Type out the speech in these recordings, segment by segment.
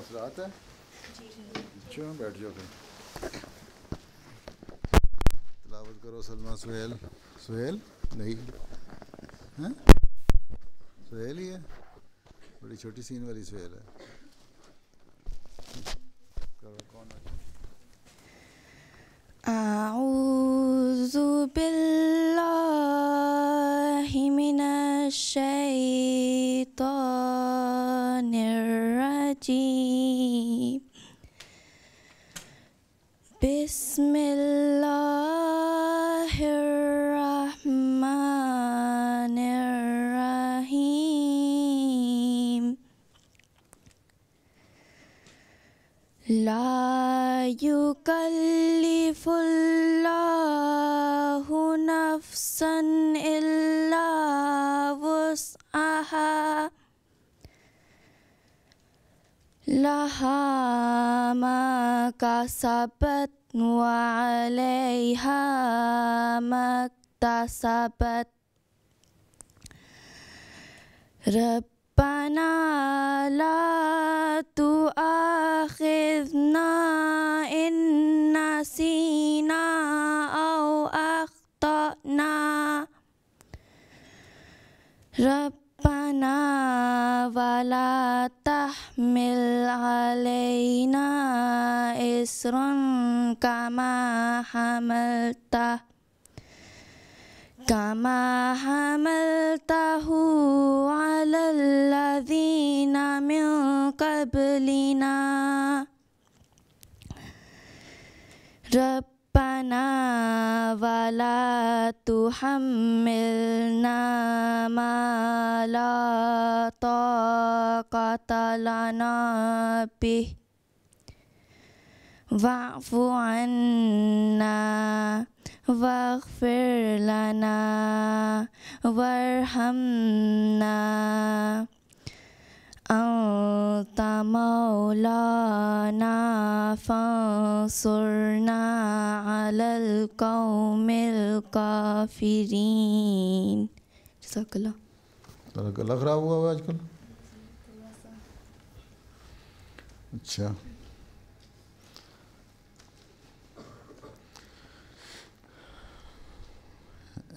مسئلہ آتا ہے؟ اچھا بیٹھ جاؤ پھر تلاوت کرو. سلمہ سہیل نہیں ہاں سہیل ہی ہے, بڑی چھوٹی سین والی سہیل ہے. اعوذ باللہ من الشیطان الرجیم. بسم اللہ الرحمن الرحیم. لا یکلف اللہ نفسا الا وسعها لها ما كسبت وعليها ما اكتسبت. ربنا لا تؤاخذنا إن نسينا أو أخطأنا. ربنا ولا تحمل علينا إصرا كما حملته على الذين من قبلنا. ربنا ولا تحملنا ما لا طاقة لنا به واعف عنا واغفر لنا وارحمنا أنت مولانا فانصرنا على القوم الكافرين. جزاک اللہ. گلا خراب ہوا ہوا آج کل. اچھا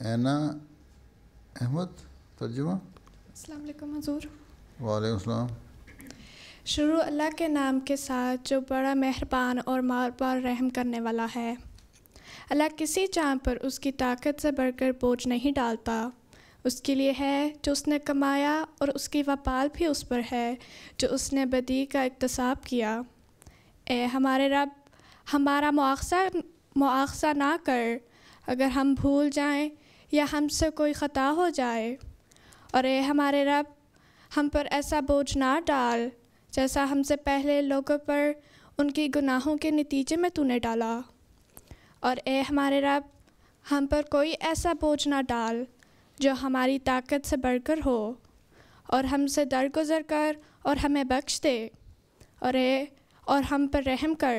اینا احمد ترجمہ. السلام علیکم حضور. وعلیکم السلام. شروع اللہ کے نام کے ساتھ جو بڑا مہربان اور بار رحم کرنے والا ہے. اللہ کسی جان پر اس کی طاقت سے بڑھ کر بوجھ نہیں ڈالتا. اس کے لیے ہے جو اس نے کمایا اور اس کی وبال بھی اس پر ہے جو اس نے بدی کا اکتساب کیا. اے ہمارے رب ہمارا مواخذہ نہ کر اگر ہم بھول جائیں یا ہم سے کوئی خطا ہو جائے. اور اے ہمارے رب ہم پر ایسا بوجھ نہ ڈال جیسا ہم سے پہلے لوگوں پر ان کی گناہوں کے نتیجے میں تو نے ڈالا. اور اے ہمارے رب ہم پر کوئی ایسا بوجھ نہ ڈال جو ہماری طاقت سے بڑھ کر ہو, اور ہم سے درگزر کر اور ہمیں بخش دے. اور ہم پر رحم کر,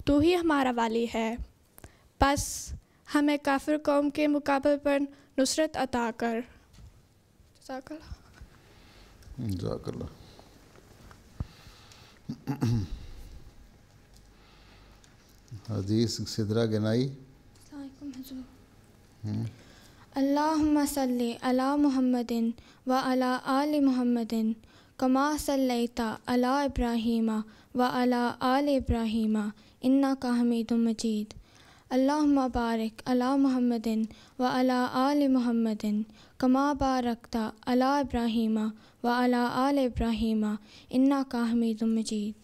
تو ہی ہمارا والی ہے. بس ہمیں کافر قوم کے مقابل پر نصرت عطا کر. جزاک اللہ. جزاک اللہ. حدیث سدرہ گنائی. السلام علیکم حضور. اللہم صلی علی محمد وعلی آل محمد کما صلیت علی ابراہیم وعلی آل ابراہیم انک حمید مجید. اللہم بارک علی محمد وعلی آل محمد کما بارکت علی ابراہیم وعلی آل ابراہیم انک حمید مجید.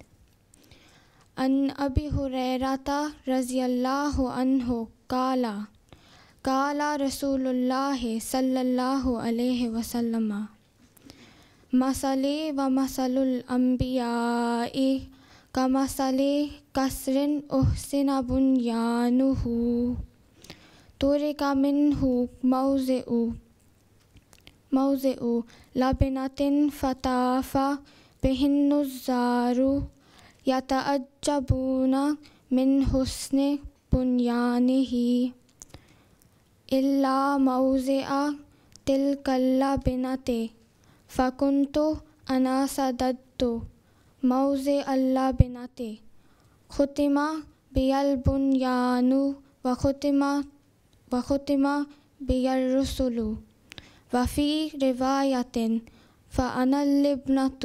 ان ابی ہریرہ رضی اللہ عنہ قال رسول اللہ صلی اللہ علیہ وسلم مثلی و مثل الانبیاء کمثل قصر احسن بنیانہ ترک منہ موضع لبنۃ فطاف بہ النظار یتعجبون من حسن بنیانہ الا موضع تلک اللبنۃ فکنت انا سددت موضع اللہ بناتے ختمہ بیل بنیانو وختمہ بیل رسولو وفی روایت فانا الابنۃ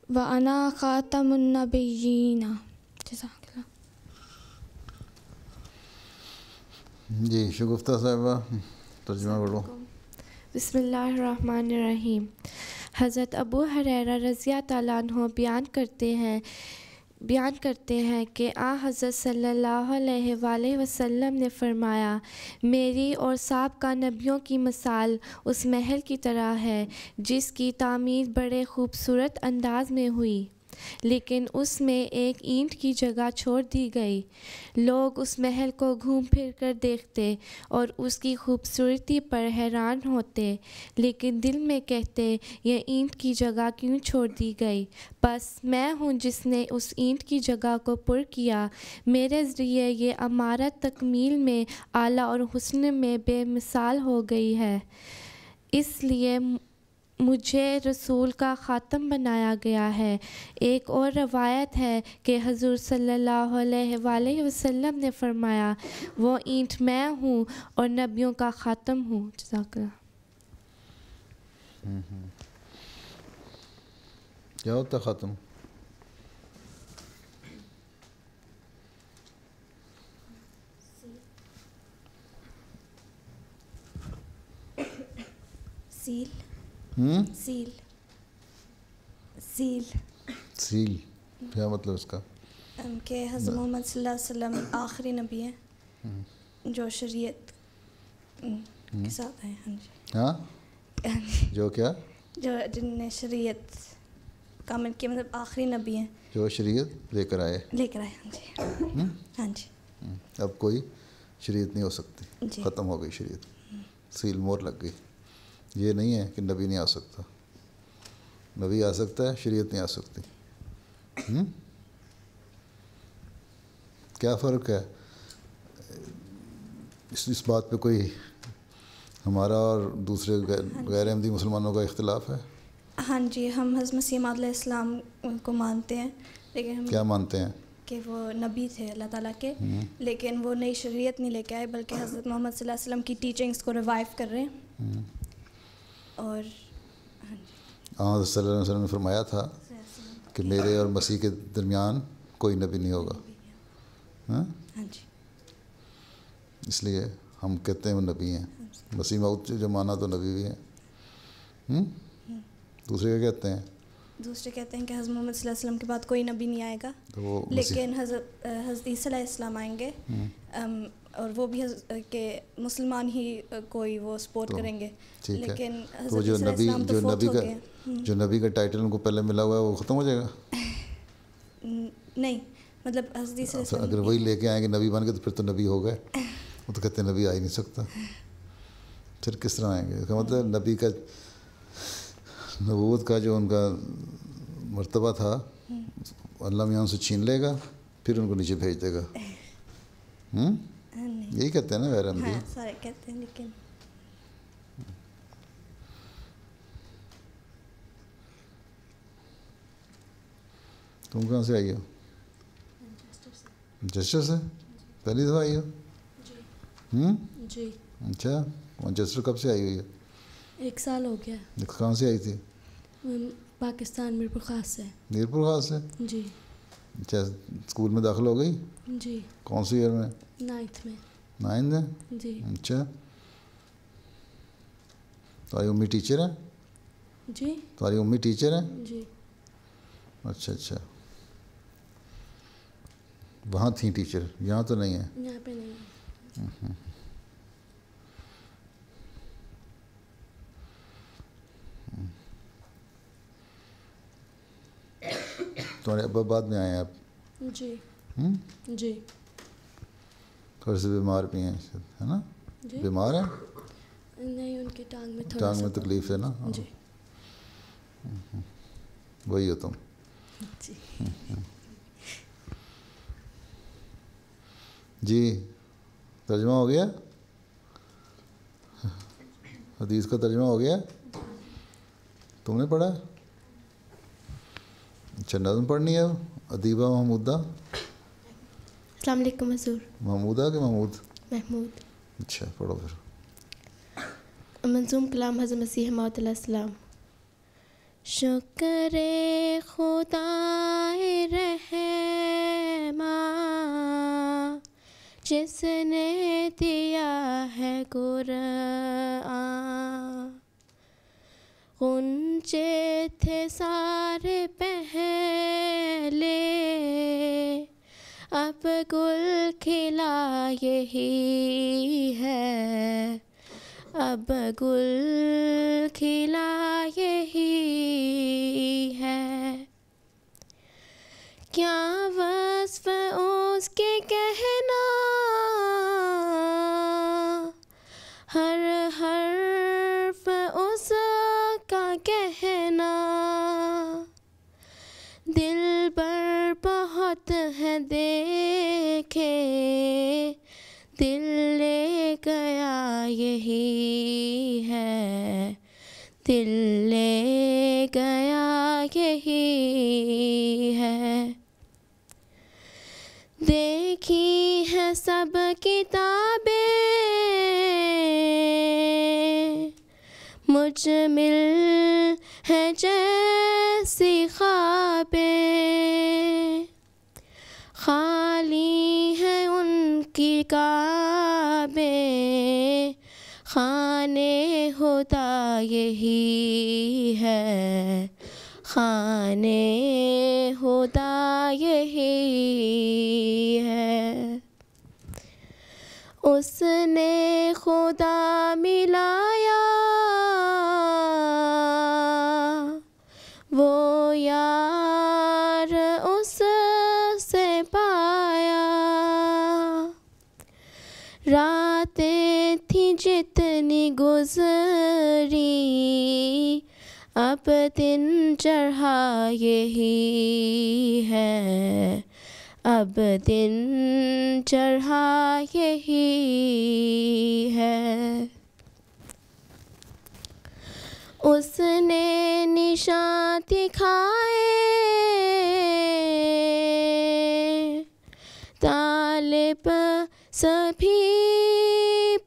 وانا خاتم النبیین. جزاک اللہ. جی شگفتہ صاحبہ ترجمہ پڑھو. بسم اللہ الرحمن الرحیم. حضرت ابو ہریرہ رضی اللہ تعالیٰ عنہ بیان کرتے ہیں کہ حضرت صلی اللہ علیہ وآلہ وسلم نے فرمایا میری اور سابقہ نبیوں کی مثال اس محل کی طرح ہے جس کی تعمیر بڑے خوبصورت انداز میں ہوئی لیکن اس میں ایک اینٹ کی جگہ چھوڑ دی گئی. لوگ اس محل کو گھوم پھر کر دیکھتے اور اس کی خوبصورتی پر حیران ہوتے لیکن دل میں کہتے یہ اینٹ کی جگہ کیوں چھوڑ دی گئی. بس میں ہوں جس نے اس اینٹ کی جگہ کو پر کیا. میرے ذریعے یہ عمارت تکمیل میں اعلیٰ اور حسن میں بے مثال ہو گئی ہے. اس لیے مجھے رسول کا خاتم بنایا گیا ہے. ایک اور روایت ہے کہ حضور صلی اللہ علیہ وآلہ وسلم نے فرمایا وہ اینٹ میں ہوں اور نبیوں کا خاتم ہوں. جزاک اللہ. کیا ہوتا خاتم؟ سیل سیل سیل سیل کیا مطلب اس کا؟ کہ حضرت محمد صلی اللہ علیہ وسلم آخری نبی ہیں جو شریعت کے ساتھ ہیں. ہاں جی. ہاں جو کیا؟ جو جن نے شریعت کامل کی مطلب آخری نبی ہیں جو شریعت لے کر آئے. ہاں جی. ہاں جی. اب کوئی شریعت نہیں ہو سکتی جی. ختم ہو گئی شریعت. سیل مور لگ گئی. یہ نہیں ہے کہ نبی نہیں آ سکتا. نبی آ سکتا ہے شریعت نہیں آ سکتی. کیا فرق ہے اس بات پہ کوئی ہمارا اور دوسرے غیر احمدی مسلمانوں کا اختلاف ہے؟ ہاں جی. ہم حضرت مسیح موعود علیہ السلام کو مانتے ہیں لیکن ہم کیا مانتے ہیں؟ کہ وہ نبی تھے اللہ تعالیٰ کے لیکن وہ نئی شریعت نہیں لے کے آئے بلکہ حضرت محمد صلی اللہ علیہ وسلم کی ٹیچنگس کو ریوائیو کر رہے ہیں. اور حضرت صلی اللہ علیہ وسلم نے فرمایا تھا کہ میرے اور مسیح کے درمیان کوئی نبی نہیں ہوگا. ہاں جی. اس لیے ہم کہتے ہیں وہ نبی ہیں. مسیح موعود جو مانا تو نبی بھی ہیں. دوسرے کیا کہتے ہیں؟ دوسرے کہتے ہیں کہ حضرت محمد صلی اللہ علیہ وسلم کے بعد کوئی نبی نہیں آئے گا لیکن حضرت عیسیٰ علیہ السلام آئیں گے اور وہ بھی کہ مسلمان ہی کوئی وہ سپورٹ کریں گے. لیکن تو جو نبی کا ٹائٹل ان کو پہلے ملا ہوا ہے وہ ختم ہو جائے گا؟ نہیں مطلب حضرت اگر وہی لے کے آئیں گے نبی بن کے تو پھر تو نبی ہو گئے. وہ تو کہتے ہیں نبی آ ہی نہیں سکتا. پھر کس طرح آئیں گے؟ اس کا مطلب نبی کا نبوت کا جو ان کا مرتبہ تھا اللہ میاں ان سے چھین لے گا پھر ان کو نیچے بھیج دے گا. یہی کہتے ہیں نا غیر احمدی. سارے کہتے ہیں لیکن تم کہاں سے آئی ہو؟ مانچسٹر سے. پہلی دفعہ آئی ہو؟ جی. اچھا مانچسٹر کب سے آئی ہوئی ہے؟ 1 سال ہو گیا. کہاں سے آئی تھی؟ پاکستان میرپور خاص سے. میرپور خاص سے. جی. اچھا اسکول میں داخل ہو گئی؟ جی. کون سی ایئر میں؟ 9th میں. 9th میں؟ جی. اچھا تمہاری امی ٹیچر ہے؟ جی. تمہاری امی ٹیچر ہے؟ جی. اچھا اچھا وہاں تھیں ٹیچر یہاں تو نہیں ہے؟ یہاں پہ نہیں ہے. تمہارے ابا بعد میں آئے ہیں آپ؟ جی. جی. تھوڑے سے بیمار بھی ہیں ہے نا؟ جی. بیمار ہیں؟ نہیں ان کی ٹانگ میں ٹانگ میں تکلیف ہے نا؟ جی. وہی ہو تم. جی. جی ترجمہ ہو گیا؟ حدیث کا ترجمہ ہو گیا؟ تم نے پڑھا؟ اچھا نظم پڑھنی ہے ادیبہ محمودہ. السلام علیکم حضور. محمودہ کہ محمود؟ محمود. اچھا پڑھو پھر. منظوم کلام حضرت مسیح موعود علیہ السلام. شکر خدا رحماں جس نے دیا ہے قرآن. غنچے تھے سارے پہلے اب گل کھلا یہی ہے. اب گل کھلا یہی ہے. کیا وصف اس کے کہنا ہر حرف اس کا کہنا. دل بر بہت ہے دیکھے دل لے گیا یہی ہے. دل لے گیا یہی ہے. دیکھی ہے سب کتابیں مجمل ہے جیسی خوابیں. خالی ہے ان کی کعبیں خانے خدا یہی ہے. خانے خدا یہی ہے. اس نے خدا ملایا وہ یار اس سے پایا. راتیں تھیں جتنی گزری اب دن چڑھا یہی ہے. اب دن چڑھا یہی ہے. اس نے نشان دکھائے طالب سبھی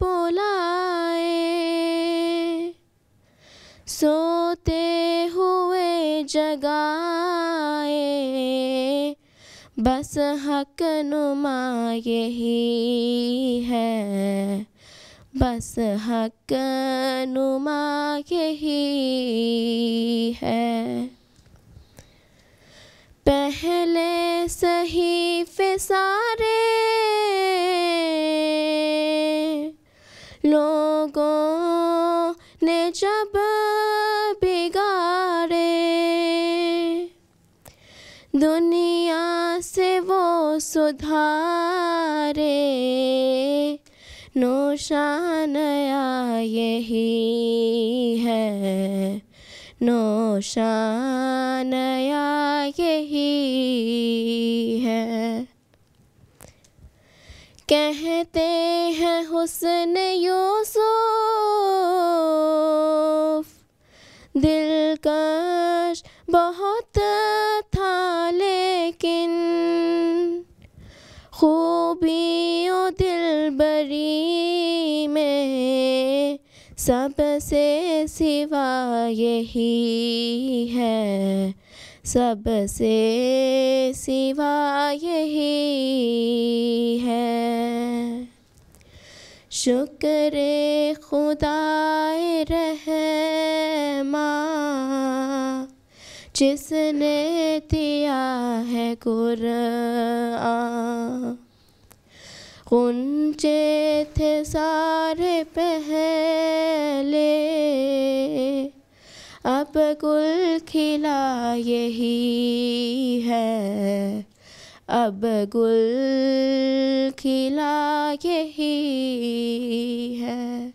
بلائے. سوتے ہوئے جگائے بس حق نما یہی ہے. بس حق نما یہی ہے. پہلے صحیفے سارے لوگوں نے جب بگاڑے دنیا سے وہ سدھارے. نوشانیا یہی ہے. نوشانیا یہی ہے. کہتے ہیں حسن یوسف دلکش بہت تھا لیکن خوبیوں دلبری میں سب سے سوا یہی ہے. سب سے سوا یہی ہے. شکر خدا رحماں جس نے دیا ہے قرآن. غنچے تھے سارے پہلے اب گل کھلا یہی ہے. اب گل کھلا یہی ہے.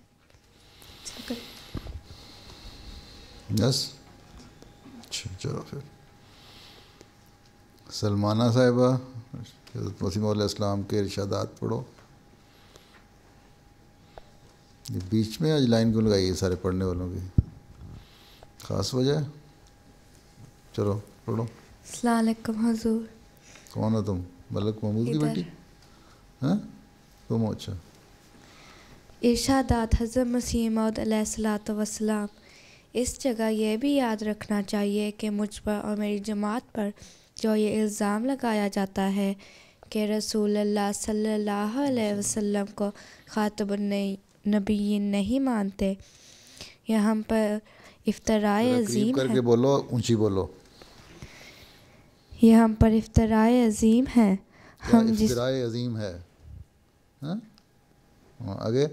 یس. اچھا چلو پھر سلمانہ صاحبہ حضرت مسیح علیہ السلام کے ارشادات پڑھو. یہ بیچ میں آج لائن کیوں لگائی ہے سارے پڑھنے والوں کی؟ خاص وجہ ہے؟ چلو پڑھو. السلام علیکم حضور. کون ہو تم؟ ملک محمود کی بیٹی؟ ہاں تم؟ اچھا. ارشادات حضرت مسیح موعود علیہ الصلوۃ والسلام. اس جگہ یہ بھی یاد رکھنا چاہیے کہ مجھ پر اور میری جماعت پر جو یہ الزام لگایا جاتا ہے کہ رسول اللہ صلی اللہ علیہ وسلم کو خاتم النبیین نہیں مانتے، یہ ہم پر افتراء عظیم کر ہے. کے بولو، اونچی بولو. یہ ہم پر افتراء عظیم ہے. ہم افتراء عظیم ہے. ہاں آگے.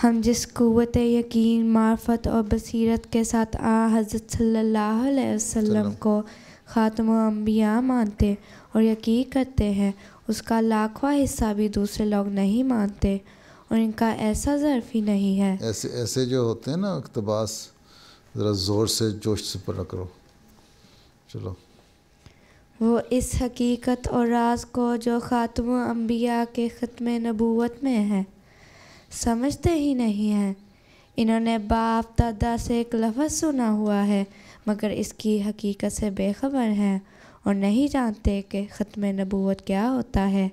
ہم جس قوت یقین، معرفت اور بصیرت کے ساتھ حضرت صلی اللہ علیہ وسلم کو خاتم الانبیاء مانتے اور یقین کرتے ہیں، اس کا لاکھواں حصہ بھی دوسرے لوگ نہیں مانتے، اور ان کا ایسا ظرف ہی نہیں ہے. ایسے جو ہوتے ہیں نا اقتباس، ذرا زور سے جوش سے پڑھا کرو. چلو. وہ اس حقیقت اور راز کو جو خاتم الانبیاء کے ختم نبوت میں ہے سمجھتے ہی نہیں ہیں. انہوں نے باپ دادا سے ایک لفظ سنا ہوا ہے مگر اس کی حقیقت سے بے خبر ہیں اور نہیں جانتے کہ ختم نبوت کیا ہوتا ہے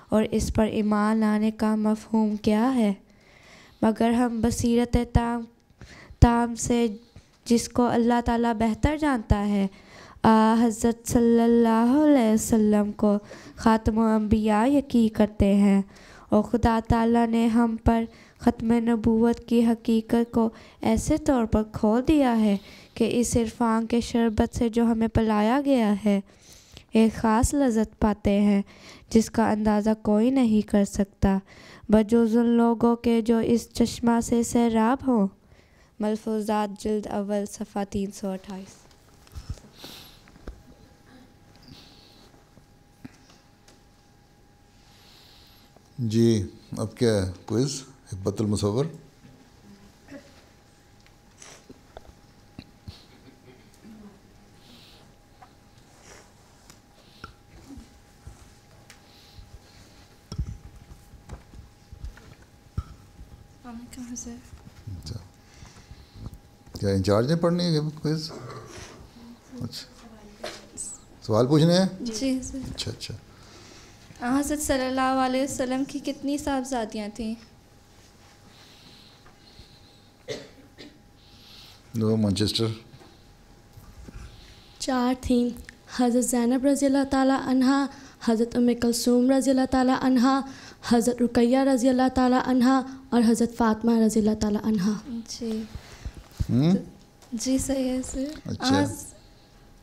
اور اس پر ایمان لانے کا مفہوم کیا ہے. مگر ہم بصیرت تام سے، جس کو اللہ تعالیٰ بہتر جانتا ہے، حضرت صلی اللہ علیہ وسلم کو خاتم الانبیاء یقین کرتے ہیں، اور خدا تعالیٰ نے ہم پر ختم نبوت کی حقیقت کو ایسے طور پر کھول دیا ہے کہ اس عرفان کے شربت سے جو ہمیں پلایا گیا ہے ایک خاص لذت پاتے ہیں جس کا اندازہ کوئی نہیں کر سکتا بجز ان لوگوں کے جو اس چشمہ سے سیراب ہوں. ملفوظات جلد اول صفحہ 328. جی اب کیا ہے کوئز؟ حکمت المصور. اچھا کیا انچارج نے پڑھنی ہے کوئز؟ اچھا سوال پوچھنے ہیں؟ جی سر. اچھا اچھا. حضرت صلی اللہ علیہ وسلم کی کتنی صاحبزادیاں تھیں؟ 2 مانچسٹر. 4 تھیں. حضرت زینب رضی اللہ تعالیٰ عنہا، حضرت ام کلثوم رضی اللہ تعالیٰ عنہا، حضرت رقیہ رضی اللہ تعالیٰ عنہا اور حضرت فاطمہ رضی اللہ تعالیٰ عنہا. جی جی صحیح ہے سر. اچھا.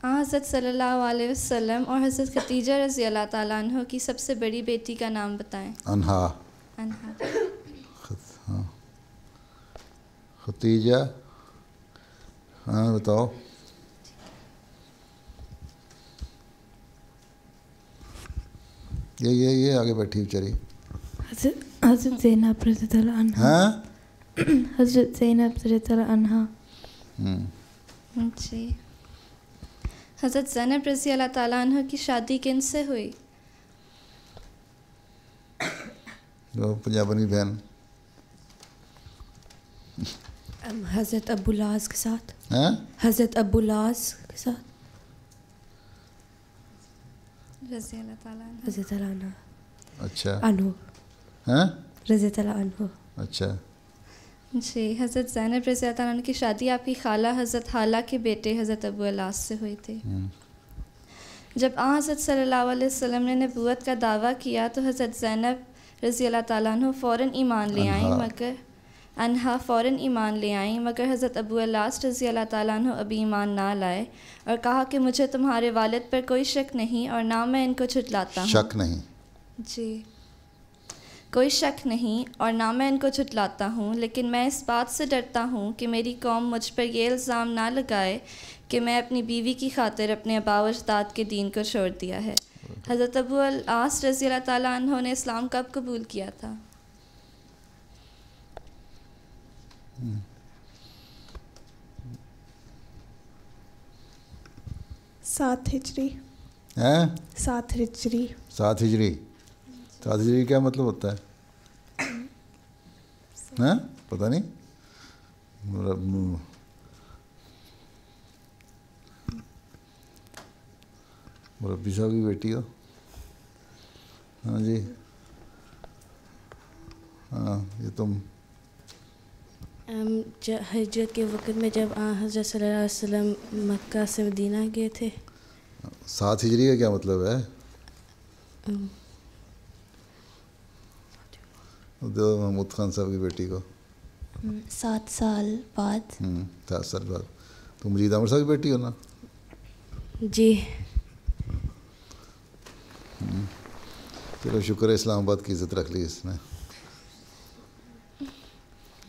حضرت صلی اللہ علیہ وسلم اور حضرت خدیجہ رضی اللہ تعالیٰ عنہ کی سب سے بڑی بیٹی کا نام بتائیں. انہا. ہاں ختیجہ. ہاں بتاؤ. یہ آگے بیٹھی بیچاری. حضرت زینب رضی اللہ عنہا. ہاں حضرت زینب رضی اللہ عنہا. جی. حضرت زینب رضی اللہ تعالیٰ عنہ کی شادی کن سے ہوئی؟ پنجابن کی بہن. حضرت ابوالعاص کے ساتھ. ہاں حضرت ابوالعاص کے ساتھ. رضی اللہ تعالیٰ عنہ. رضی اللہ عنہ. اچھا. عنہ. ہاں رضی اللہ عنہ. اچھا. جی. حضرت زینب رضی اللہ تعالیٰ عنہ کی شادی آپ کی خالہ حضرت حالہ کے بیٹے حضرت ابوالعاص سے ہوئی تھی. جب حضرت صلی اللہ علیہ وسلم نے نبوت کا دعویٰ کیا تو حضرت زینب رضی اللہ تعالیٰ عنہ فوراً ایمان لے آئیں مگر حضرت ابوالعاص رضی اللہ تعالیٰ عنہ ابھی ایمان نہ لائے اور کہا کہ مجھے تمہارے والد پر کوئی شک نہیں اور نہ میں ان کو جھٹلاتا ہوں. شک نہیں. جی. کوئی شک نہیں اور نہ میں ان کو جھٹلاتا ہوں، لیکن میں اس بات سے ڈرتا ہوں کہ میری قوم مجھ پر یہ الزام نہ لگائے کہ میں اپنی بیوی کی خاطر اپنے آباء و اجداد کے دین کو چھوڑ دیا ہے. حضرت ابوالعاص رضی اللہ تعالیٰ عنہ نے اسلام کب قبول کیا تھا؟ سات ہجری. 7 ہجری کیا مطلب ہوتا ہے؟ ہاں پتہ نہیں. مربی صاحب کی بیٹی ہو. ہاں جی, ہاں یہ تم ہجرت کے وقت میں جب حضرت صلی اللہ علیہ وسلم مکہ سے مدینہ گئے تھے. 7 ہجری کا کیا مطلب ہے؟ محمود خان صاحب کی بیٹی کو 7 سال بعد. 7 سال بعد. تم مجید عامر صاحب کی بیٹی ہو نا؟ جی. چلو شکر ہے اسلام آباد کی عزت رکھ لی اس نے.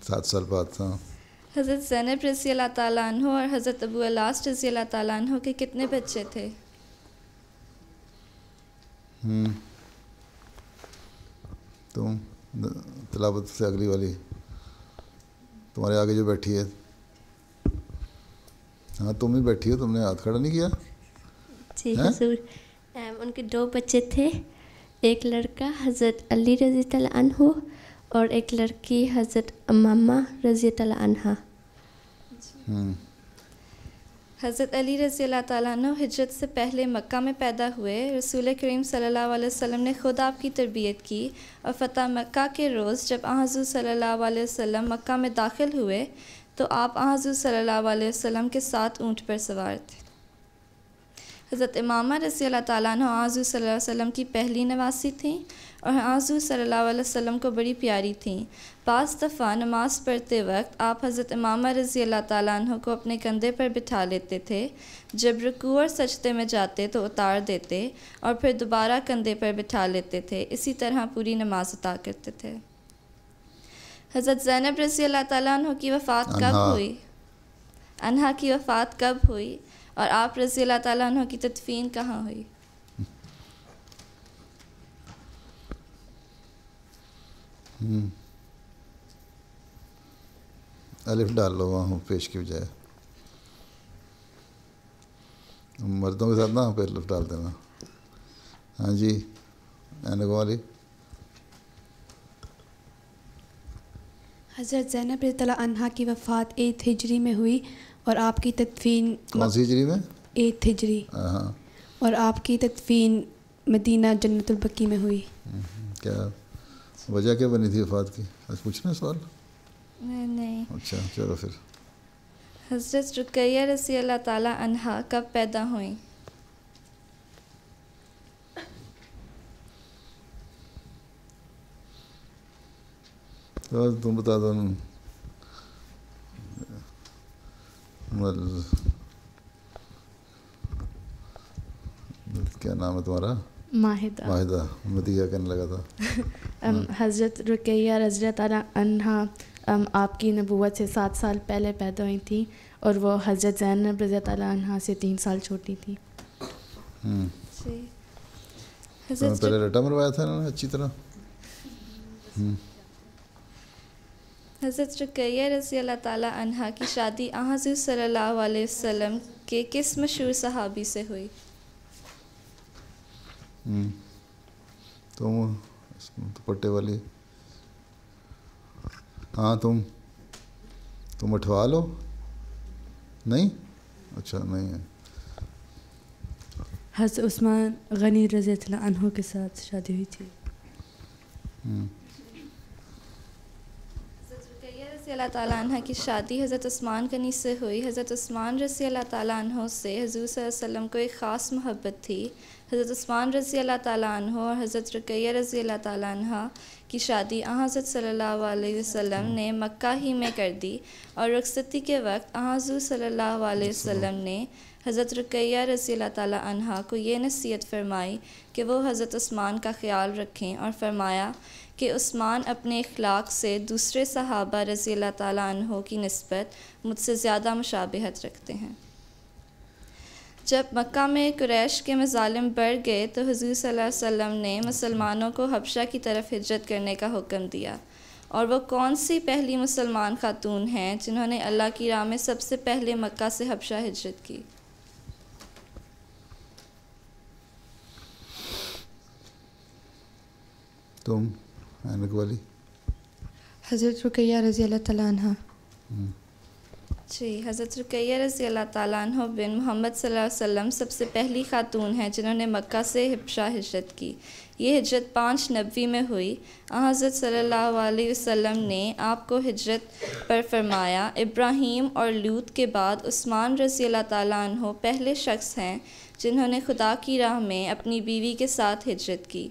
7 سال بعد. ہاں. حضرت زینب رضی اللہ تعالیٰ عنہ اور حضرت ابو الاس رضی اللہ تعالیٰ عنہ کے کتنے بچے تھے؟ تم تلاوت سے اگلی والی تمہارے آگے جو بیٹھی ہے. ہاں تم ہی بیٹھی ہو, تم نے ہاتھ کھڑا نہیں کیا. جی حضور, ان کے 2 بچے تھے, ایک لڑکا حضرت علی رضی اللہ عنہ اور ایک لڑکی حضرت امامہ رضی اللہ عنہ. حضرت علی رضی اللہ تعالیٰ عنہ ہجرت سے پہلے مکہ میں پیدا ہوئے. رسول کریم صلی اللہ علیہ وسلم نے خود آپ کی تربیت کی اور فتح مکہ کے روز جب حضور صلی اللہ علیہ وسلم مکہ میں داخل ہوئے تو آپ حضور صلی اللہ علیہ وسلم کے ساتھ اونٹ پر سوار تھے. حضرت امامہ رضی اللہ تعالیٰ عنہ حضور صلی اللہ علیہ وسلم کی پہلی نواسی تھیں اور حضور صلی اللہ علیہ وسلم کو بڑی پیاری تھیں. بعض دفعہ نماز پڑھتے وقت آپ حضرت امامہ رضی اللہ تعالیٰ عنہ کو اپنے کندھے پر بٹھا لیتے تھے. جب رکوع اور سجدے میں جاتے تو اتار دیتے اور پھر دوبارہ کندھے پر بٹھا لیتے تھے. اسی طرح پوری نماز ادا کرتے تھے. حضرت زینب رضی اللہ تعالیٰ عنہ کی وفات کب ہوئی؟ انہا کی وفات کب ہوئی اور آپ رضی اللہ تعالیٰ عنہ کی تدفین کہاں ہوئی؟ الف ڈال لو وہاں پیش کی بجائے. مردوں کے ساتھ نہ پہ الف ڈال دینا. ہاں جی اینک والی. حضرت زینب رضی اللہ عنہا کی وفات 8 ہجری میں ہوئی اور آپ کی تدفین کون سی ہجری میں؟ 8 ہجری. اور آپ کی تدفین مدینہ جنت البقیع میں ہوئی. کیا وجہ کیا بنی تھی وفات کی؟ پوچھنا سوال؟ نہیں. اچھا چلو پھر. حضرت رقیہ رضی اللہ تعالیٰ عنہا کب پیدا ہوئیں؟ تم بتا دو. کیا نام ہے تمہارا؟ ماہدہ. ماہدہ. مدیہ کہنے لگا تھا. حضرت رقیہ رضی اللہ تعالیٰ عنہا آپ کی نبوت سے 7 سال پہلے پیدا ہوئی تھیں اور وہ حضرت زینب رضی اللہ تعالیٰ عنہا سے 3 سال چھوٹی تھی. پہلے رٹا مروایا تھا انہوں نے اچھی طرح. حضرت رقیہ رضی اللہ تعالیٰ عنہا کی شادی حضور صلی اللہ علیہ وسلم کے کس مشہور صحابی سے ہوئی؟ تم دوپٹے والی. ہاں تم اٹھوا لو. نہیں اچھا نہیں ہے. حضرت عثمان غنی رضی اللہ عنہ کے ساتھ شادی ہوئی تھی. رضی اللہ تعالیٰ عنہ کی شادی حضرت عثمان غنی سے ہوئی. حضرت عثمان رضی اللہ تعالیٰ عنہ سے حضور صلی اللہ علیہ وسلم کو ایک خاص محبت تھی. حضرت عثمان رضی اللہ تعالیٰ عنہ اور حضرت رقیہ رضی اللہ تعالیٰ عنہ کی شادی حضرت صلی اللہ علیہ وسلم نے مکہ ہی میں کر دی اور رخصتی کے وقت حضور صلی اللہ علیہ وسلم نے حضرت رقیہ رضی اللہ تعالیٰ عنہ کو یہ نصیحت فرمائی کہ وہ حضرت عثمان کا خیال رکھیں اور فرمایا کہ عثمان اپنے اخلاق سے دوسرے صحابہ رضی اللہ تعالیٰ عنہ کی نسبت مجھ سے زیادہ مشابہت رکھتے ہیں. جب مکہ میں قریش کے مظالم بڑھ گئے تو حضور صلی اللہ علیہ وسلم نے مسلمانوں کو حبشہ کی طرف ہجرت کرنے کا حکم دیا. اور وہ کون سی پہلی مسلمان خاتون ہیں جنہوں نے اللہ کی راہ میں سب سے پہلے مکہ سے حبشہ ہجرت کی؟ تم اینک والی. حضرت رقیہ رضی اللہ تعالیٰ عنہ. جی حضرت رقیہ رضی اللہ تعالیٰ عنہ بن محمد صلی اللہ علیہ وسلم سب سے پہلی خاتون ہیں جنہوں نے مکہ سے حبشہ ہجرت کی. یہ ہجرت 590 میں ہوئی. حضرت صلی اللہ علیہ وسلم نے آپ کو ہجرت پر فرمایا. ابراہیم اور لوط کے بعد عثمان رضی اللہ تعالیٰ عنہ پہلے شخص ہیں جنہوں نے خدا کی راہ میں اپنی بیوی کے ساتھ ہجرت کی.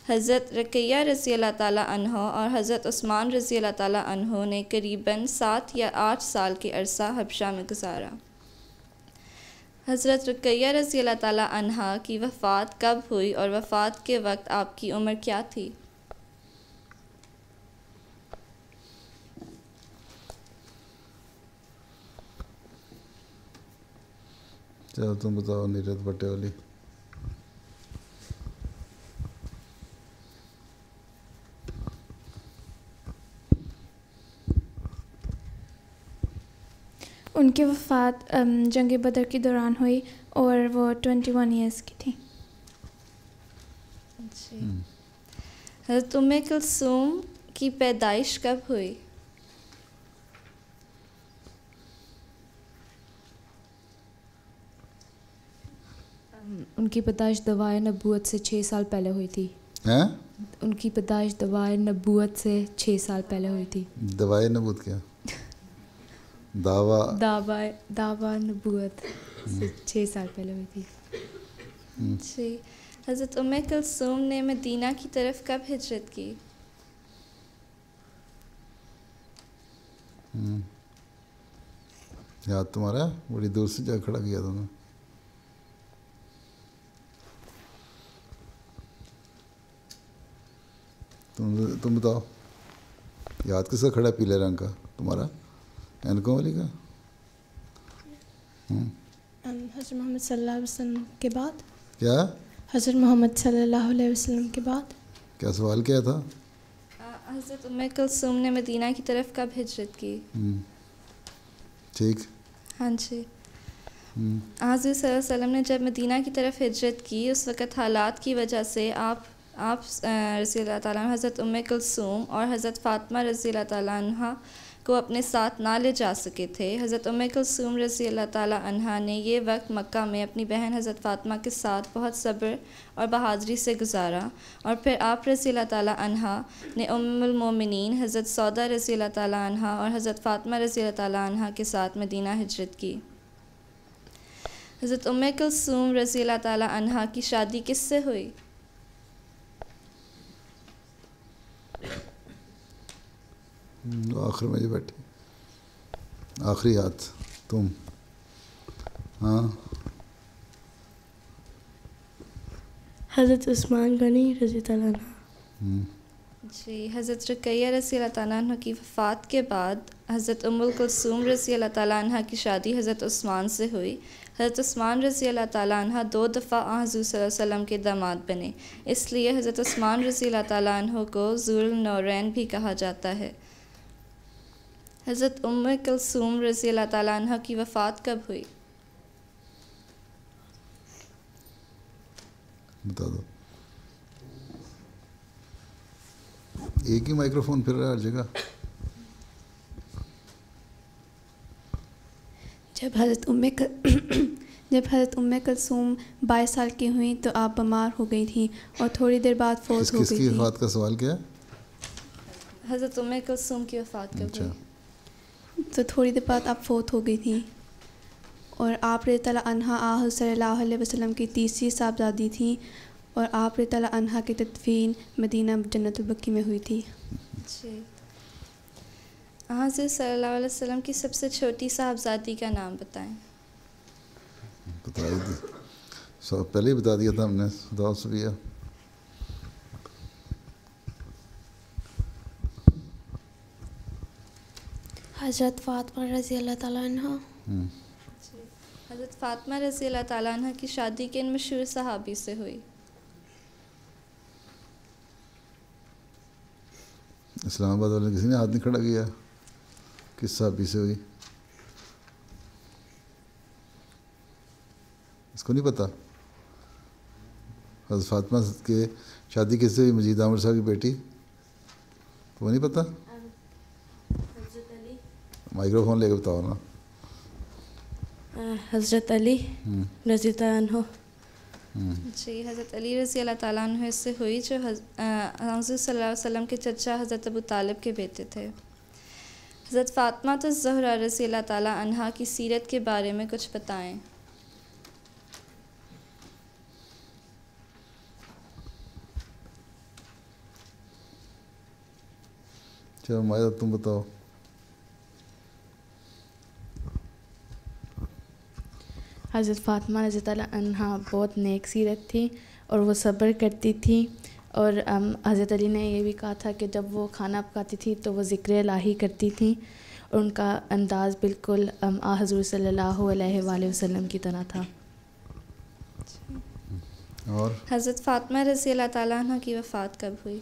حضرت رقیہ رضی اللہ تعالیٰ عنہ اور حضرت عثمان رضی اللہ تعالیٰ عنہ نے قریباً 7 یا 8 سال کے عرصہ حبشہ میں گزارا. حضرت رقیہ رضی اللہ تعالیٰ عنہ کی وفات کب ہوئی اور وفات کے وقت آپ کی عمر کیا تھی؟ چلو تم بتاؤ نیرت بٹے والی. ان کی وفات جنگ بدر کے دوران ہوئی اور وہ 21 ایئرس کی تھی. جی حضرت ام کلثوم کی پیدائش کب ہوئی؟ ان کی پیدائش دوائے نبوت سے 6 سال پہلے ہوئی تھی. ان کی پیدائش دوائے نبوت سے 6 سال پہلے ہوئی تھی. دوائے نبوت کیا؟ دعوی نبوت سے 6 سال پہلے ہوئی تھی. جی حضرت ام کلثوم نے مدینہ کی طرف کب ہجرت کی؟ یاد تمہارا بڑی دور سے جا کھڑا کیا تم نے. تم بتاؤ یاد کس کا کھڑا پیلے رنگ کا تمہارا اینکوں والی کا؟ حضرت محمد صلی اللہ علیہ وسلم کے بعد. کیا حضرت محمد صلی اللہ علیہ وسلم کے بعد. کیا سوال کیا تھا؟ حضرت ام کلثوم نے مدینہ کی طرف کب ہجرت کی؟ ٹھیک. ہاں جی حضرت صلی اللہ علیہ وسلم نے جب مدینہ کی طرف ہجرت کی اس وقت حالات کی وجہ سے آپ رضی اللہ تعالیٰ عنہ حضرت ام کلثوم اور حضرت فاطمہ رضی اللہ تعالیٰ عنہ کو اپنے ساتھ نہ لے جا سکے تھے. حضرت ام کلثوم رضی اللہ تعالیٰ عنہ نے یہ وقت مکہ میں اپنی بہن حضرت فاطمہ کے ساتھ بہت صبر اور بہادری سے گزارا اور پھر آپ رضی اللہ تعالیٰ عنہ نے ام المومنین حضرت سودا رضی اللہ تعالیٰ عنہ اور حضرت فاطمہ رضی اللہ تعالیٰ عنہ کے ساتھ مدینہ ہجرت کی. حضرت ام کلثوم رضی اللہ تعالیٰ عنہ کی شادی کس سے ہوئی؟ آخر میں جو بیٹھی آخری ہاتھ تم. ہاں حضرت عثمان غنی رضی اللہ عنہ. جی حضرت رقیہ رضی اللہ تعالیٰ عنہ کی وفات کے بعد حضرت ام کلثوم رضی اللہ تعالیٰ عنہ کی شادی حضرت عثمان سے ہوئی. حضرت عثمان رضی اللہ تعالیٰ عنہ 2 دفعہ حضور صلی اللہ علیہ وسلم کے داماد بنے. اس لیے حضرت عثمان رضی اللہ تعالیٰ عنہ کو ذو النورین بھی کہا جاتا ہے. حضرت ام کلثوم رضی اللہ تعالیٰ عنہ کی وفات کب ہوئی؟ بتا دو. ایک ہی مائکرو فون پھر رہا ہے ہر جگہ. جب حضرت ام کلثوم 22 سال کی ہوئیں تو آپ بیمار ہو گئی تھیں اور تھوڑی دیر بعد فوت ہو گئی تھیں. کس کی وفات کا سوال کیا ہے؟ حضرت ام کلثوم کی وفات کب ہوئی؟ تو تھوڑی دیر بعد آپ فوت ہو گئی تھیں اور آپ رضی اللہ عنہ حضرت صلی اللہ علیہ وسلم کی 3ری صاحبزادی تھیں اور آپ رضی اللہ عنہ کی تدفین مدینہ جنت البقیع میں ہوئی تھی. جی حضرت صلی اللہ علیہ وسلم کی سب سے چھوٹی صاحبزادی کا نام بتائیں. بتا دی پہلے ہی بتا دیا تھا ہم نے. بتاؤ صفیہ. حضرت فاطمہ رضی اللہ تعالیٰ عنہ. حضرت فاطمہ رضی اللہ تعالیٰ عنہ کی شادی کن مشہور صحابی سے ہوئی؟ اسلام آباد والے کسی نے ہاتھ نہیں کھڑا کیا. کس صحابی سے ہوئی؟ اس کو نہیں پتا. حضرت فاطمہ کے شادی کس سے ہوئی؟ مجید عامر صاحب کی بیٹی. وہ نہیں پتا؟ مائکرو فون لے کے بتاؤ نا. حضرت علی رضی اللہ عنہ. جی حضرت علی رضی اللہ تعالیٰ عنہ سے ہوئی جو حضور صلی اللہ علیہ وسلم کے چچا حضرت ابو طالب کے بیٹے تھے. حضرت فاطمہ الزہرا رضی اللہ تعالیٰ عنہا کی سیرت کے بارے میں کچھ بتائیں. چلو مائدہ تم بتاؤ. حضرت فاطمہ رضی اللہ عنہا بہت نیک سیرت تھی اور وہ صبر کرتی تھی. اور حضرت علی نے یہ بھی کہا تھا کہ جب وہ کھانا پکاتی تھی تو وہ ذکر الہی کرتی تھیں اور ان کا انداز بالکل حضور صلی اللہ علیہ وآلہ وسلم کی طرح تھا. اور حضرت فاطمہ رضی اللہ تعالیٰ عنہ کی وفات کب ہوئی؟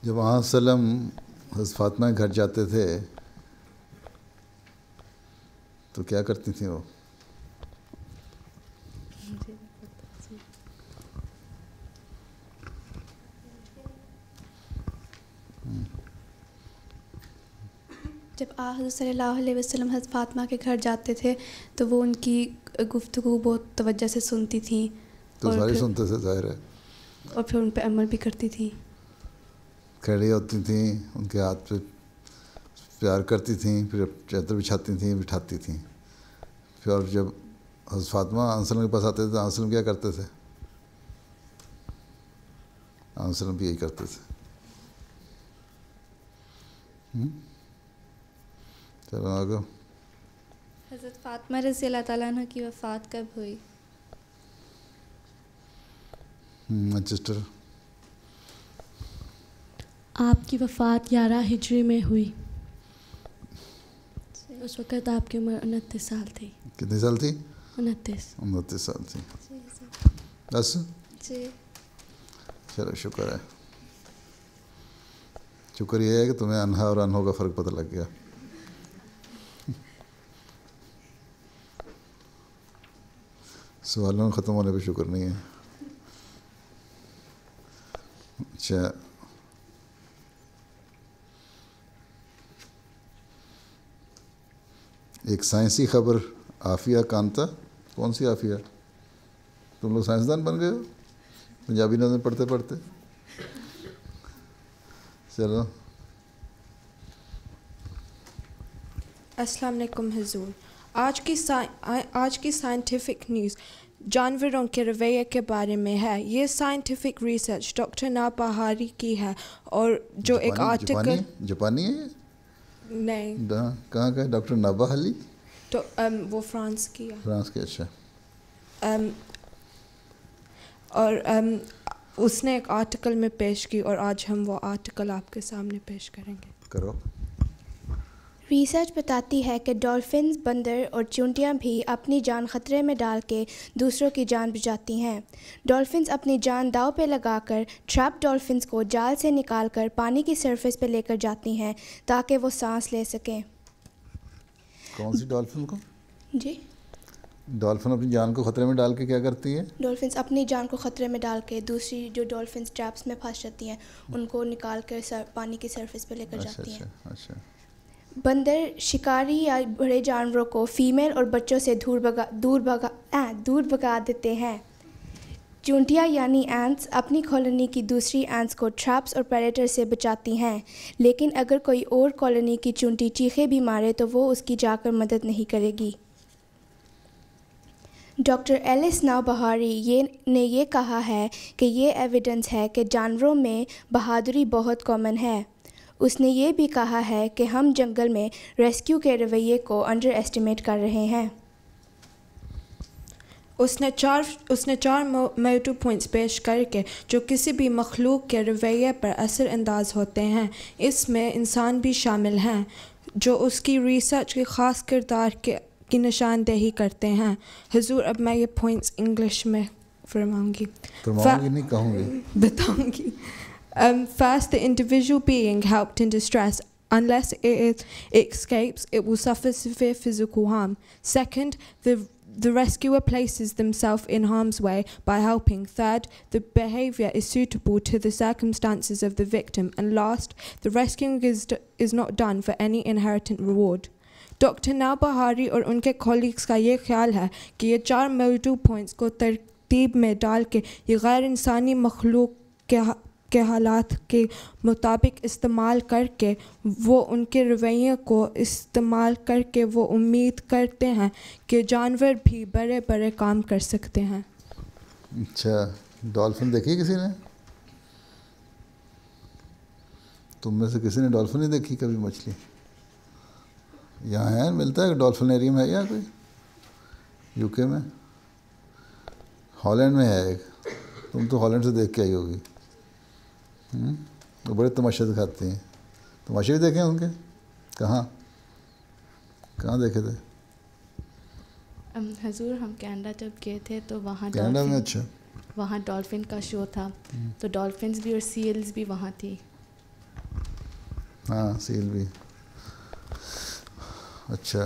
جب آن وسلم حضرت فاطمہ کے گھر جاتے تھے تو کیا کرتی تھیں وہ؟ جب حضرت صلی اللہ علیہ وسلم حضرت فاطمہ کے گھر جاتے تھے تو وہ ان کی گفتگو بہت توجہ سے سنتی تھیں. تو ساری سنتے تھے ظاہر ہے. اور پھر ان پہ عمل بھی کرتی تھیں. کھڑی ہوتی تھیں, ان کے ہاتھ پہ پیار کرتی تھیں, پھر چادر بچھاتی تھیں, بٹھاتی تھیں. پھر اور جب حضرت فاطمہ علیہ وسلم کے پاس آتے تھے تو علیہ وسلم کیا کرتے تھے؟ علیہ وسلم بھی یہی کرتے تھے. چلو آگے. حضرت فاطمہ رضی اللہ تعالیٰ عنہ کی وفات کب ہوئی؟ مانچسٹر. آپ کی وفات 11 ہجری میں ہوئی. اس وقت آپ کی عمر 29 سال تھی. کتنی سال تھی؟ 29 سال تھی. بس جی چلو شکر ہے. شکر یہ ہے کہ تمہیں انہا اور انہوں کا فرق پتہ لگ گیا. سوالوں ختم ہونے پہ شکر نہیں ہے. اچھا ایک سائنسی خبر. عافیہ کانتا. کون سی عافیہ؟ تم لوگ سائنسدان بن گئے ہو پنجابی نظم پڑھتے پڑھتے. چلو. السلام علیکم حضور. آج کی سائنٹیفک نیوز جانوروں کے رویے کے بارے میں ہے. یہ سائنٹیفک ریسرچ ڈاکٹر نابہاری کی ہے اور جو ایک آرٹیکل. جاپانی ہے؟ نہیں. کہاں کا ہے ڈاکٹر نابہاری؟ تو وہ فرانس کی ہے. فرانس کی. اچھا. اور اس نے ایک آرٹیکل میں پیش کی اور آج ہم وہ آرٹیکل آپ کے سامنے پیش کریں گے. کرو. ریسرچ بتاتی ہے کہ ڈولفنز، بندر اور چونٹیاں بھی اپنی جان خطرے میں ڈال کے دوسروں کی جان بچاتی ہیں. ڈولفنز اپنی جان داؤ پہ لگا کر ٹریپ ڈولفنز کو جال سے نکال کر پانی کی سرفیس پہ لے کر جاتی ہیں تاکہ وہ سانس لے سکیں. کون سی ڈولفن کو؟ جی ڈولفن اپنی جان کو خطرے میں ڈال کے کیا کرتی ہیں؟ ڈولفنز اپنی جان کو خطرے میں ڈال کے دوسری جو ڈولفنز ٹریپس میں پھنس جاتی ہیں ان کو نکال کر پانی کی سرفیس پہ لے کر جاتی ہیں. اچھا. بندر شکاری یا بڑے جانوروں کو فیمیل اور بچوں سے دور بھگا دیتے ہیں. چونٹیاں یعنی اینٹس اپنی کالونی کی دوسری اینٹس کو ٹریپس اور پریڈیٹر سے بچاتی ہیں، لیکن اگر کوئی اور کالونی کی چونٹی چیخے بھی مارے تو وہ اس کی جا کر مدد نہیں کرے گی. ڈاکٹر ایلس نابہاری نے یہ کہا ہے کہ یہ ایویڈنس ہے کہ جانوروں میں بہادری بہت کامن ہے. اس نے یہ بھی کہا ہے کہ ہم جنگل میں ریسکیو کے رویے کو انڈر ایسٹیمیٹ کر رہے ہیں. اس نے چار موٹو پوائنٹس پیش کر کے جو کسی بھی مخلوق کے رویے پر اثر انداز ہوتے ہیں. اس میں انسان بھی شامل ہیں جو اس کی ریسرچ کے خاص کردار کی نشاندہی کرتے ہیں. حضور اب میں یہ پوائنٹس انگلش میں فرماؤں گی نہیں کہوں گی بتاؤں گی. First, the individual being helped in distress. Unless it escapes, it will suffer severe physical harm. Second, the rescuer places themselves in harm's way by helping. Third, the behavior is suitable to the circumstances of the victim. And last, the rescuing is not done for any inherent reward. Doctor نابہاری اور ان کے colleagues کا یہ خیال ہے کہ یہ 4 موضوع پوائنٹس کو ترتیب میں ڈال کے یہ غیر انسانی مخلوق کے حالات کے مطابق استعمال کر کے وہ ان کے رویے کو استعمال کر کے وہ امید کرتے ہیں کہ جانور بھی بڑے بڑے کام کر سکتے ہیں. اچھا، ڈولفن دیکھی کسی نے؟ تم میں سے کسی نے ڈولفن نہیں دیکھی کبھی؟ مچھلی یہاں ہے، ملتا ہے ڈولفنیریم ہے یہاں کوئی؟ یو کے میں، ہالینڈ میں ہے ایک. تم تو ہالینڈ سے دیکھ کے آئی ہوگی. وہ بڑے تماشے دکھاتے ہیں. تماشے بھی دیکھے ہیں ان کے؟ کہاں دیکھے تھے؟ حضور ہم کینیڈا جب گئے تھے تو وہاں کینیڈا میں. اچھا، وہاں ڈولفن کا شو تھا تو ڈولفنز بھی اور سیلز بھی وہاں تھی. ہاں، سیل بھی. اچھا،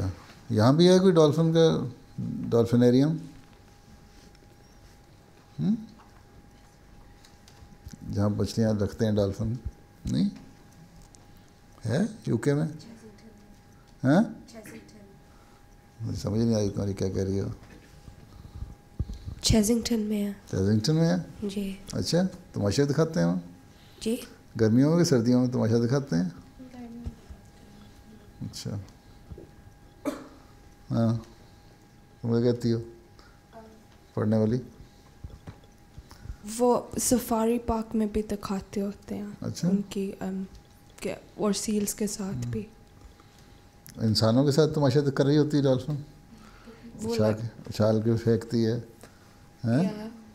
یہاں بھی ہے کوئی ڈولفن کا ڈولفنیریم؟ جہاں مچھلیاں رکھتے ہیں ڈولفن؟ نہیں ہے یو کے میں؟ ہاں، سمجھ نہیں آئی تمہاری کیا کہہ رہی ہو. چیزنگٹن میں ہے. چیزنگٹن میں ہے؟ جی. اچھا، تماشے دکھاتے ہیں وہاں؟ جی. گرمیوں میں کہ سردیوں میں تماشا دکھاتے ہیں؟ اچھا. ہاں، تم کیا کہتی ہو پڑھنے والی؟ وہ سفاری پارک میں بھی دکھاتے ہوتے ہیں. اچھا. ان کی اور سیلز کے ساتھ بھی. انسانوں کے ساتھ تماشا کر رہی ہوتی ہے ڈولفن؟ اچھال کے پھینکتی ہے؟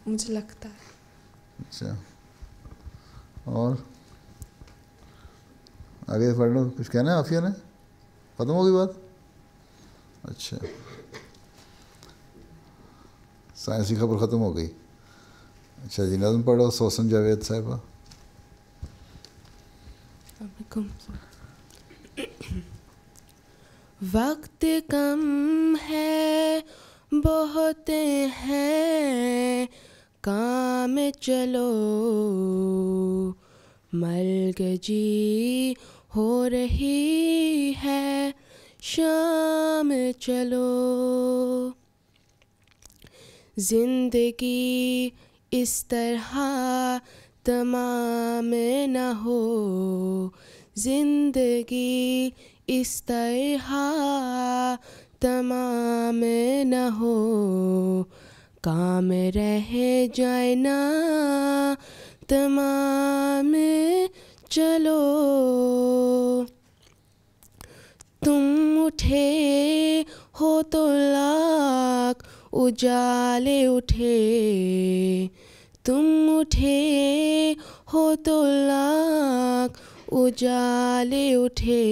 مجھے لگتا ہے. اچھا، اور آگے پڑھ لو. کچھ کہنا ہے عافیہ نے؟ ختم ہوگی بات؟ اچھا، سائنسی خبر ختم ہو گئی. اچھا جی، نظم پڑھو سوسن جاوید صاحبہ. وقت کم ہے بہت ہے کام چلو ملک جی ہو رہی ہے شام چلو زندگی اس طرح تمام نہ ہو زندگی اس طرح تمام نہ ہو کام رہ جائے نا تمام چلو تم اٹھے ہو تو لاکھ اجالے اٹھے تم اٹھے ہو تو لاکھ اجالے اٹھے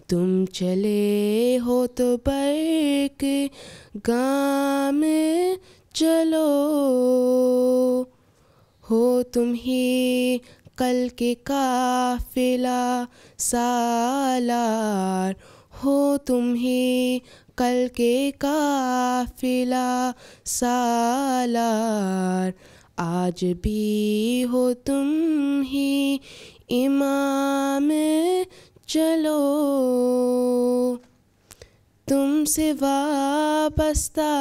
تم چلے ہو تو برق گام چلو ہو تم ہی کل کے قافلہ سالار ہو تم ہی کل کے قافلہ سالار آج بھی ہو تم ہی امام چلو تم سے وابستہ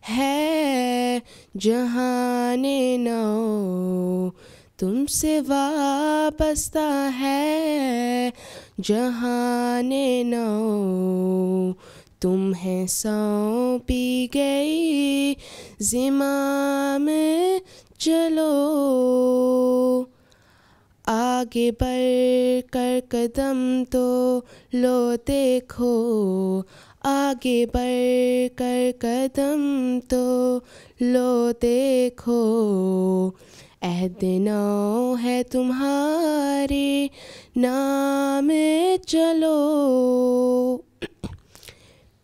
ہے جہان نو تم سے وابستہ ہے جہان نو تمہیں سونپی گئی زمام چلو آگے بڑھ کر قدم تو لو دیکھو آگے بڑھ کر قدم تو لو دیکھو عہد نو ہے تمہارے نام چلو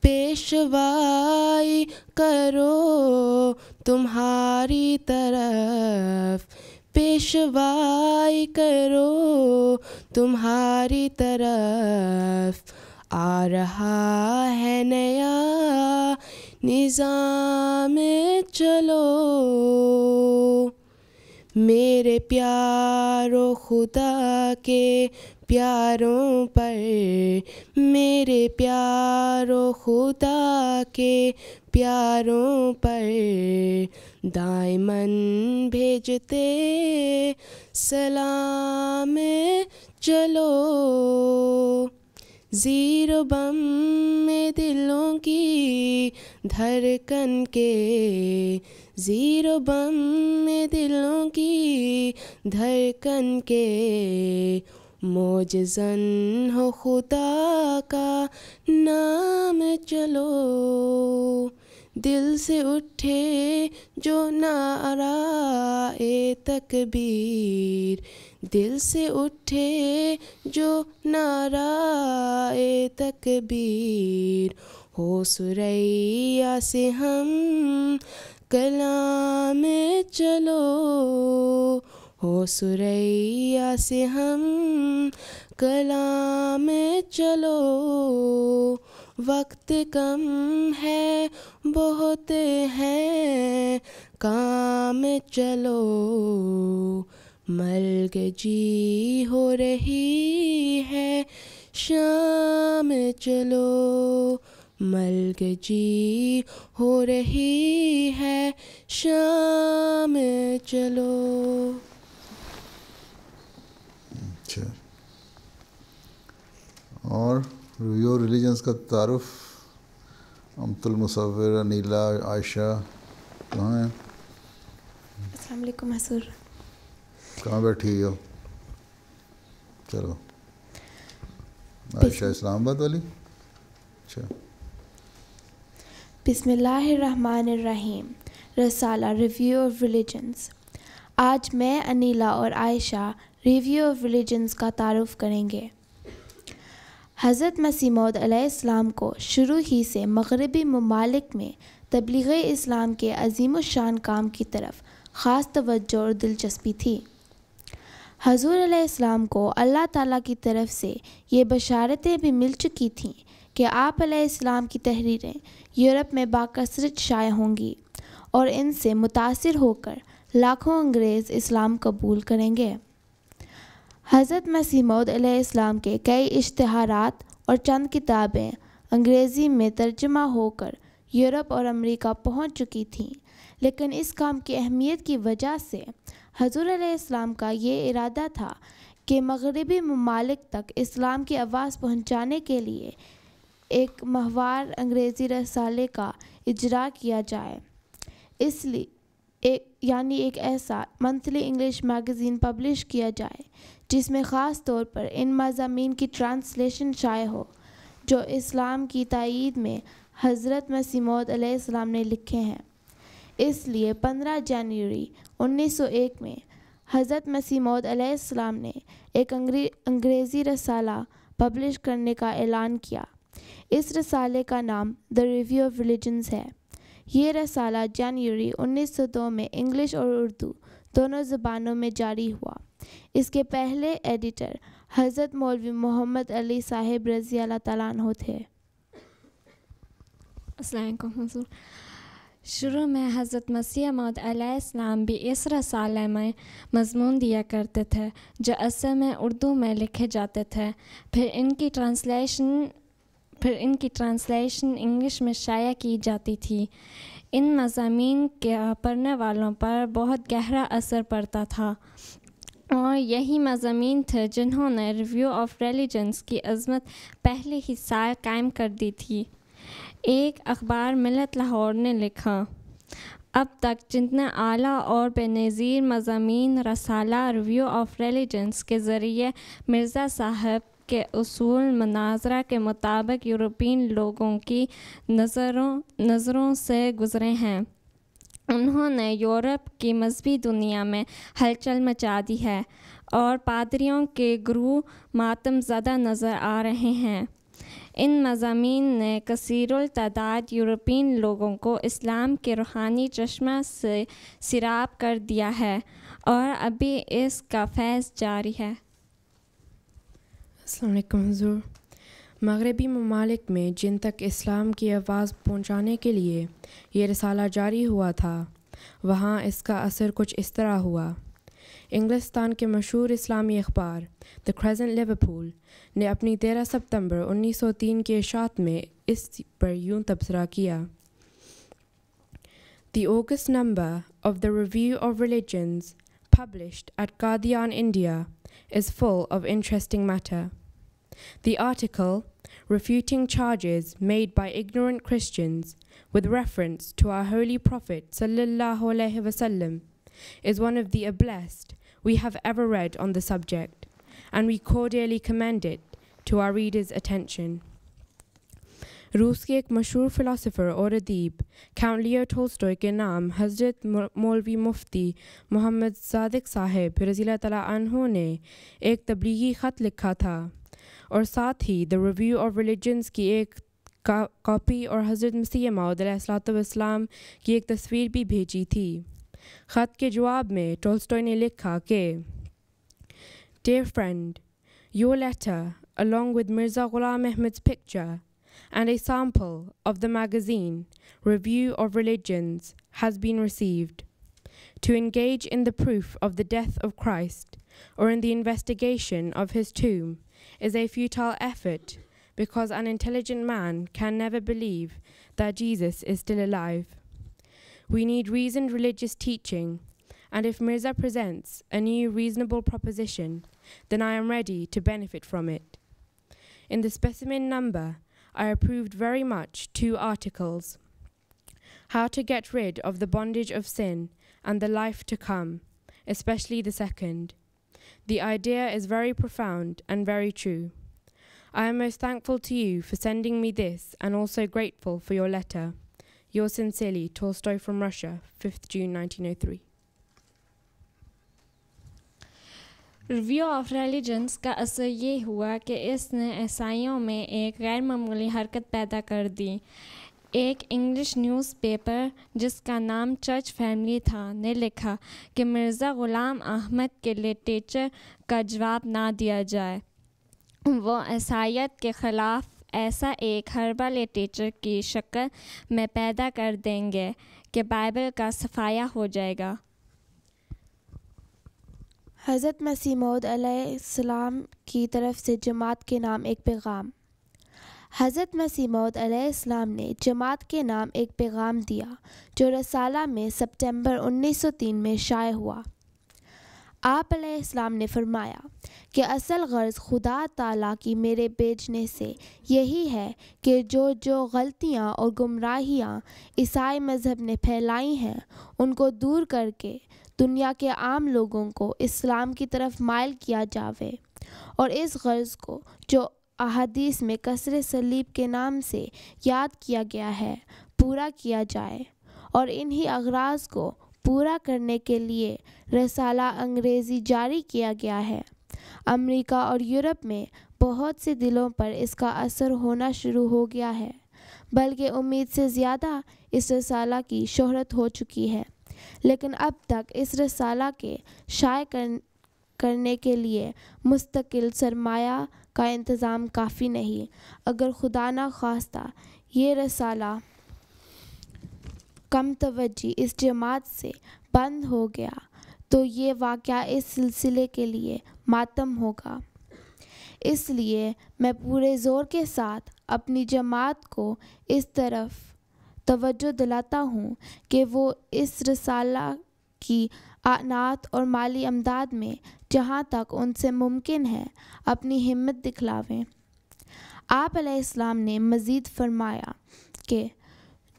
پیشوائی کرو تمہاری طرف پیشوائی کرو تمہاری طرف آ رہا ہے نیا نظام چلو میرے پیارو خدا کے پیاروں پر، میرے پیارو خدا کے پیاروں پر دائماً بھیجتے سلام چلو، زیر و بم میں دلوں کی دھڑکن کے، زیر و بم میں دلوں کی دھڑکن کے، معجزن ہو خدا کا نام چلو، دل سے اٹھے جو نعرہ تکبیر، دل سے اٹھے جو نعرہ تکبیر، ہو ثریا سے ہم کلام چلو، ہو ثریا سے ہم کلام چلو، وقت کم ہے بہت ہے کام چلو، مرگ جی ہو رہی ہے شام چلو، مرگ جی ہو رہی ہے شام چلو۔ اچھا، اور ریویو ریلیجنس کا تعارف، امت المصور، انیلا، عائشہ کہاں ہیں؟ السلام علیکم حضور۔ کہاں بیٹھی ہو؟ چلو، عائشہ اسلام آباد والی۔ اچھا، بسم اللہ الرحمن الرحیم۔ رسالہ ریویو آف ریلیجنس۔ آج میں، انیلا اور عائشہ ریویو آف ریلیجنس کا تعارف کریں گے۔ حضرت مسیح موعود علیہ السلام کو شروع ہی سے مغربی ممالک میں تبلیغ اسلام کے عظیم الشان کام کی طرف خاص توجہ اور دلچسپی تھی۔ حضور علیہ السلام کو اللہ تعالیٰ کی طرف سے یہ بشارتیں بھی مل چکی تھیں کہ آپ علیہ السلام کی تحریریں یورپ میں باکثرت شائع ہوں گی اور ان سے متاثر ہو کر لاکھوں انگریز اسلام قبول کریں گے۔ حضرت مسیح موعود علیہ السلام کے کئی اشتہارات اور چند کتابیں انگریزی میں ترجمہ ہو کر یورپ اور امریکہ پہنچ چکی تھیں، لیکن اس کام کی اہمیت کی وجہ سے حضور علیہ السلام کا یہ ارادہ تھا کہ مغربی ممالک تک اسلام کی آواز پہنچانے کے لیے ایک ماہوار انگریزی رسالے کا اجرا کیا جائے، اس لیے ایک ایسا منتھلی انگلش میگزین پبلش کیا جائے جس میں خاص طور پر ان مضامین کی ٹرانسلیشن شائع ہو جو اسلام کی تائید میں حضرت مسیح موعود علیہ السلام نے لکھے ہیں۔ اس لیے 15 جنوری 1901 میں حضرت مسیح موعود علیہ السلام نے ایک انگریزی رسالہ پبلش کرنے کا اعلان کیا۔ اس رسالے کا نام دی ریویو آف ریلیجنس ہے۔ یہ رسالہ جنوری 1902 میں انگلش اور اردو دونوں زبانوں میں جاری ہوا۔ اس کے پہلے ایڈیٹر حضرت مولوی محمد علی صاحب رضی اللہ تعالیٰ عنہ تھے۔ السلام علیکم حضور۔ شروع میں حضرت مسیح موعود علیہ السلام بھی اس رسالے میں مضمون دیا کرتے تھے جو اصل میں اردو میں لکھے جاتے تھے، پھر ان کی ٹرانسلیشن انگلش میں شائع کی جاتی تھی۔ ان مضامین کے پڑھنے والوں پر بہت گہرا اثر پڑتا تھا، اور یہی مضامین تھے جنہوں نے ریویو آف ریلیجنس کی عظمت پہلے ہی سال قائم کر دی تھی۔ ایک اخبار ملت لاہور نے لکھا، اب تک جتنے اعلیٰ اور بے نظیر مضامین رسالہ ریویو آف ریلیجنس کے ذریعے مرزا صاحب کے اصول مناظرہ کے مطابق یورپین لوگوں کی نظروں سے گزرے ہیں، انہوں نے یورپ کی مذہبی دنیا میں ہلچل مچا دی ہے اور پادریوں کے گروہ ماتم زدہ نظر آ رہے ہیں۔ ان مضامین نے کثیر التعداد یورپین لوگوں کو اسلام کے روحانی چشمہ سے سیراب کر دیا ہے اور ابھی اس کا فیض جاری ہے۔ السلام علیکم حضور۔ مغربی ممالک میں جن تک اسلام کی آواز پہنچانے کے لیے یہ رسالہ جاری ہوا تھا، وہاں اس کا اثر کچھ اس طرح ہوا۔ انگلستان کے مشہور اسلامی اخبار دی کریسنٹ لیورپول نے اپنی 13 ستمبر 1903 کی اشاعت میں اس پر یوں تبصرہ کیا: The August number of the Review of Religions, published at Qadian, India, is full of interesting matter. The article, refuting charges made by ignorant Christians with reference to our Holy Prophet sallallahu alaihi wasallam, is one of the ablest we have ever read on the subject, and we cordially commend it to our readers' attention. روس کے ایک مشہور philosopher اور ادیب count لیو ٹولسٹوئے کے نام حضرت مولوی مفتی محمد صادق صاحب رضی اللہ تعالیٰ عنہ نے ایک تبلیغی خط لکھا تھا، اور ساتھ ہی دا ریویو آف ریلیجنز کی ایک کاپی اور حضرت مسیح موعود علیہ الصلوۃ والسلام کی ایک تصویر بھی بھیجی تھی۔ خط کے جواب میں ٹولسٹوئے نے لکھا کہ Dear friend, your letter, along with Mirza Ghulam Ahmad's picture and a sample of the magazine Review of Religions, has been received. To engage in the proof of the death of Christ or in the investigation of his tomb is a futile effort, because an intelligent man can never believe that Jesus is still alive. We need reasoned religious teaching, and if Mirza presents a new reasonable proposition, then I am ready to benefit from it. In the specimen number, I approved very much 2 articles: How to get rid of the bondage of sin and the life to come, especially the second. The idea is very profound and very true. I am most thankful to you for sending me this, and also grateful for your letter. Yours sincerely, Tolstoy from Russia, 5th June 1903. Review of religions کا اثر یہ ہوا کہ اس نے عیسائیوں میں ایک غیر معمولی حرکت پیدا کر دی۔ ایک انگلش نیوز پیپر جس کا نام چرچ فیملی تھا نے لکھا کہ مرزا غلام احمد کے لٹریچر کا جواب نہ دیا جائے، وہ عیسائیت کے خلاف ایسا ایک حربہ لٹریچر کی شکل میں پیدا کر دیں گے کہ بائبل کا صفایا ہو جائے گا۔ حضرت مسیح موعود علیہ السلام کی طرف سے جماعت کے نام ایک پیغام۔ حضرت مسیح موعود علیہ السلام نے جماعت کے نام ایک پیغام دیا جو رسالہ میں سپٹمبر 1903 میں شائع ہوا۔ آپ علیہ السلام نے فرمایا کہ اصل غرض خدا تعالیٰ کی میرے بھیجنے سے یہی ہے کہ جو غلطیاں اور گمراہیاں عیسائی مذہب نے پھیلائی ہیں ان کو دور کر کے دنیا کے عام لوگوں کو اسلام کی طرف مائل کیا جاوے، اور اس غرض کو جو احادیث میں کسر صلیب کے نام سے یاد کیا گیا ہے پورا کیا جائے، اور انہی اغراض کو پورا کرنے کے لیے رسالہ انگریزی جاری کیا گیا ہے۔ امریکہ اور یورپ میں بہت سے دلوں پر اس کا اثر ہونا شروع ہو گیا ہے، بلکہ امید سے زیادہ اس رسالہ کی شہرت ہو چکی ہے، لیکن اب تک اس رسالہ کے شائع کرنے کے لیے مستقل سرمایہ کا انتظام کافی نہیں۔ اگر خدا نہ خواستہ یہ رسالہ کم توجہ اس جماعت سے بند ہو گیا تو یہ واقعہ اس سلسلے کے لیے ماتم ہوگا۔ اس لیے میں پورے زور کے ساتھ اپنی جماعت کو اس طرف توجہ دلاتا ہوں کہ وہ اس رسالہ کی اعانت اور مالی امداد میں جہاں تک ان سے ممکن ہے اپنی ہمت دکھلاویں۔ آپ علیہ السلام نے مزید فرمایا کہ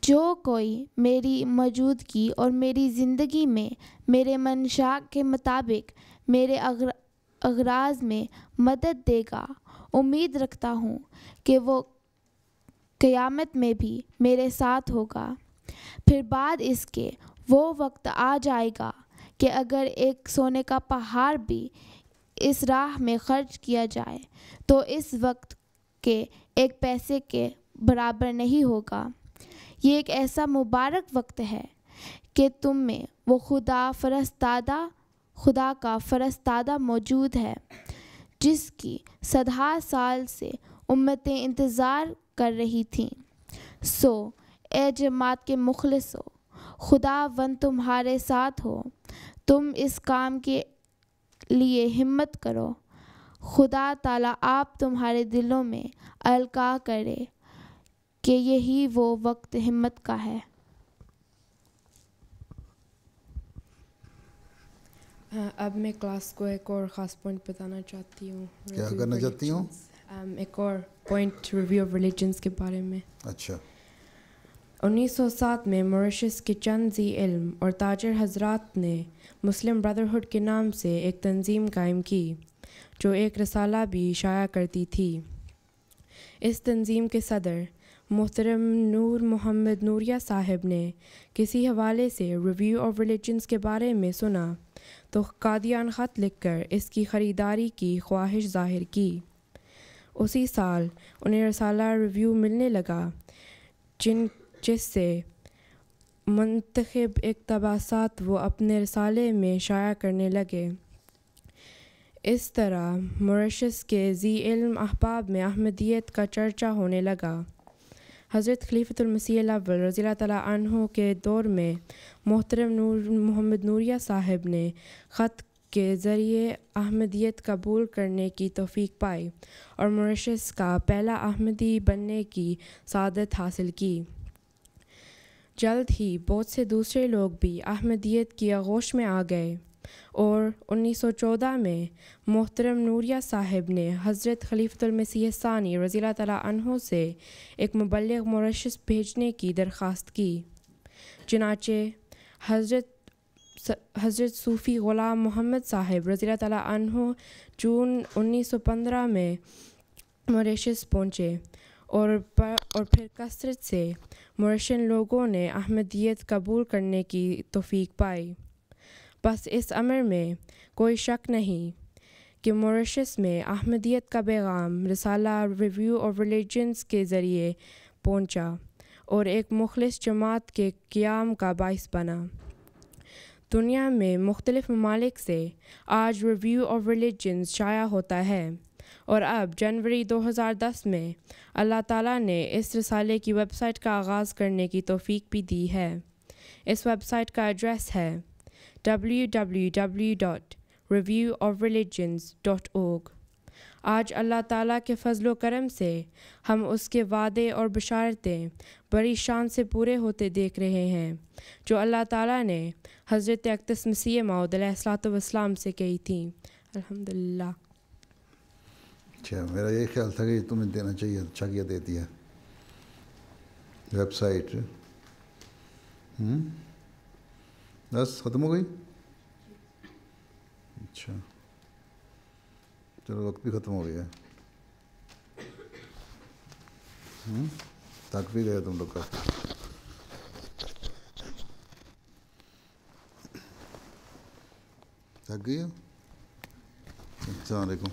جو کوئی میری موجودگی اور میری زندگی میں میرے منشاء کے مطابق میرے اغراض میں مدد دے گا، امید رکھتا ہوں کہ وہ قیامت میں بھی میرے ساتھ ہوگا۔ پھر بعد اس کے وہ وقت آ جائے گا کہ اگر ایک سونے کا پہاڑ بھی اس راہ میں خرچ کیا جائے تو اس وقت کے ایک پیسے کے برابر نہیں ہوگا۔ یہ ایک ایسا مبارک وقت ہے کہ تم میں وہ خدا کا فرستادہ موجود ہے جس کی صدہا سال سے امتیں انتظار کر رہی تھیں۔ سو اے جماعت کے مخلصو، خداوند تمہارے ساتھ ہو، تم اس کام کے لیے ہمت کرو. خدا تعالیٰ آپ تمہارے دلوں میں القاء کرے کہ یہی وہ وقت ہمت کا ہے. اب میں کلاس کو ایک اور خاص پوائنٹ بتانا چاہتی ہوں. کیا کرنا چاہتی ہوں؟ ایک اور پوائنٹ ریویو آف ریلیجنس کے بارے میں. اچھا. 1907 میں موریشس کے چند ذی علم اور تاجر حضرات نے مسلم برادرہڈ کے نام سے ایک تنظیم قائم کی جو ایک رسالہ بھی شائع کرتی تھی. اس تنظیم کے صدر محترم نور محمد نوریہ صاحب نے کسی حوالے سے ریویو آف ریلیجنس کے بارے میں سنا تو قادیان خط لکھ کر اس کی خریداری کی خواہش ظاہر کی. اسی سال انہیں رسالہ ریویو ملنے لگا جس سے منتخب اقتباسات وہ اپنے رسالے میں شائع کرنے لگے. اس طرح موریشس کے ذی علم احباب میں احمدیت کا چرچا ہونے لگا. حضرت خلیفۃ المسیح الاول رضی اللہ تعالیٰ عنہ کے دور میں محترم نور محمد نوریہ صاحب نے خط کے ذریعے احمدیت قبول کرنے کی توفیق پائی اور موریشس کا پہلا احمدی بننے کی سعادت حاصل کی. جلد ہی بہت سے دوسرے لوگ بھی احمدیت کی آغوش میں آ گئے اور 1914 میں محترم نوریہ صاحب نے حضرت خلیفۃ المسیح الثانی رضی اللہ تعالیٰ عنہ سے ایک مبلغ موریشس بھیجنے کی درخواست کی. چنانچہ حضرت صوفی غلام محمد صاحب رضی اللہ تعالیٰ عنہ جون 1915 میں موریشس پہنچے اور پھر کثرت سے موریشین لوگوں نے احمدیت قبول کرنے کی توفیق پائی. بس اس امر میں کوئی شک نہیں کہ موریشس میں احمدیت کا پیغام رسالہ ریویو آف ریلیجنس کے ذریعے پہنچا اور ایک مخلص جماعت کے قیام کا باعث بنا. دنیا میں مختلف ممالک سے آج ریویو آف ریلیجنس شائع ہوتا ہے اور اب جنوری 2010 میں اللہ تعالیٰ نے اس رسالے کی ویب سائٹ کا آغاز کرنے کی توفیق بھی دی ہے. اس ویب سائٹ کا ایڈریس ہے www.reviewofreligions.org. آج اللہ تعالیٰ کے فضل و کرم سے ہم اس کے وعدے اور بشارتیں بڑی شان سے پورے ہوتے دیکھ رہے ہیں جو اللہ تعالیٰ نے حضرت اقدس مسیح موعود علیہ الصلوۃ والسلام سے کہی تھیں. الحمدللہ. اچھا، میرا یہ خیال تھا کہ تمہیں دینا چاہیے. اچھا کیا دے دیا. ویب سائٹ بس ختم ہو گئی. اچھا چلو، وقت بھی ختم ہو گیا. تھک بھی گئے تم لوگ کا. تھک گئی ہو. السلام علیکم.